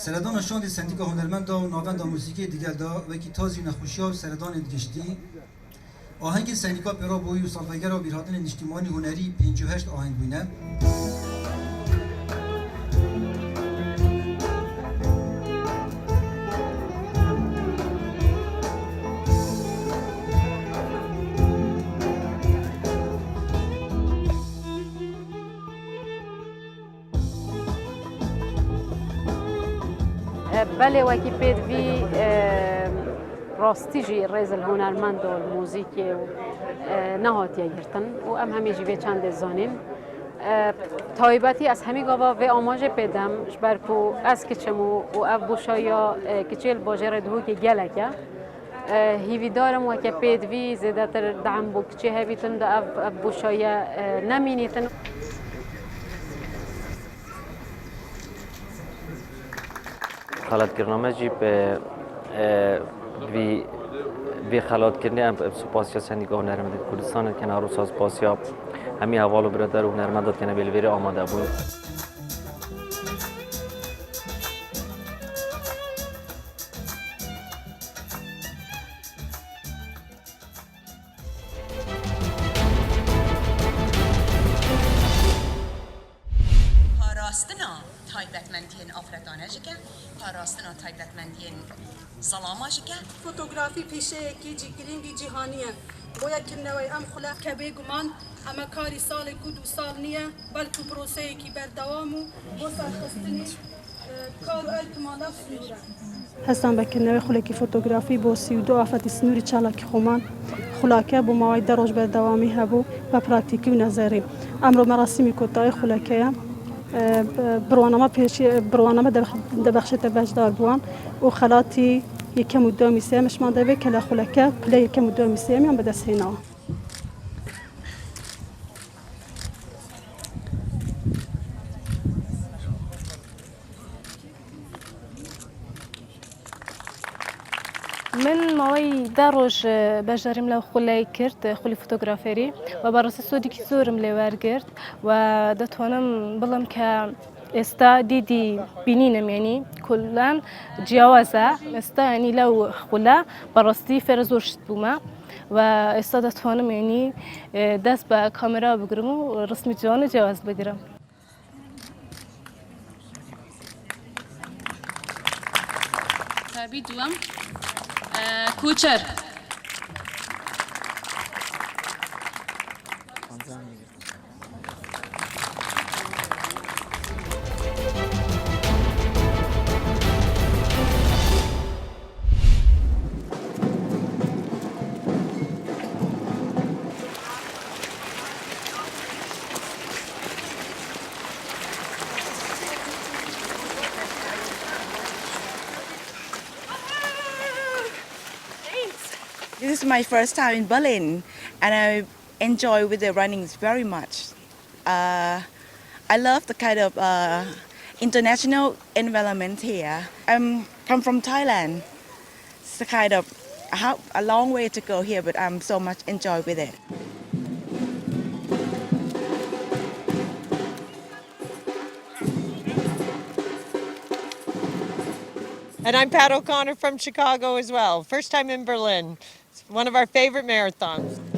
سردان شاند سندیک هنرمند و ناوند موسیقی دیگر دا و کی تازی نخوشی و سردان دگشتی آهنگ سندیکا پیرا بوی و سالفگر و بیرهادن اجتماعی هنری 58 آهنگ بوینه بله وکی پیدوی راستی جی ریز الهنرمند و الموزیکی و نهاتی گرتن و ام همیشه به چند زانیم تایباتی از همی گاوا و آماج پیدم برکو از کچمو و اف بوشایا کچیل باجر دهو که گلکه هیوی دارم و که پیدوی زیاده تر دعم بو کچی هیویتن دا اف بوشایا نمینیتن خلات کرنامه جی به وی خلات کرنی ام سپاسیا سندیکا هنرمند کردستان کنار و ساز پاسیا همی حوالو برادر و هنرمندات کنه بیلویری آماده بود پاراستنا تایبەتمەندیên ئافرەتانەژەکە پاراستنا تایبەتمەندیên زەڵاماژەکە فۆتۆگرافی پیشەیەکی گرنگی جیهانیە بۆ یەکردنەوەی ئەم خولەکە بێگومان ئەمە کاری ساڵێک و 2 ساڵ نییە بەڵکو پرۆسەیەکی بەردەوام و بۆ سەرخستنی کار و ئەلتمانە سنوورە هەستان بەکردنەوەی خولێکی فۆتۆگرافی بۆ 32 ئافرەتی سنووری چالاکی خۆمان خولەکە بۆ ماوەی 10 ڕۆژ بەردەوامی هەبوو بە پراکتیکی و نەزەری ئەمڕۆ مەراسیمی کۆتایی خولەکەیە بڕوانەمە دەبەخشێتە بەشدار بووان و خەلاتی یەکەم و دووەمی سێمشمان دەبێت کە لە خولەکە پلەی یەکەم و دووەمی سێمیان بەدەستهێناوە من ماوەی 10 ڕۆژ بەشداریم لەو خولای کرد خولی فۆتۆگرافێری و بەڕاستی سۆدێکی زۆرم لێ وەرگرت و دەتوانم بڵم کە ئێستا دیدی بینینم یعنی کولان جیاوازە ئێستا ینی لەو خولە بەڕاستی فێرە زۆر شت بوومە و ئێستا دەتوانم یعنی دەست بە کامێرا بگرم و ڕسمی جوانە جیاواز بگرم تابی دوام کوچر This is my first time in Berlin and I enjoy with the runnings very much. I love the kind of international environment here. I come from Thailand. It's a kind of a long way to go here, but I'm so much enjoy with it. And I'm Pat O'Connor from Chicago as well. First time in Berlin. It's one of our favorite marathons.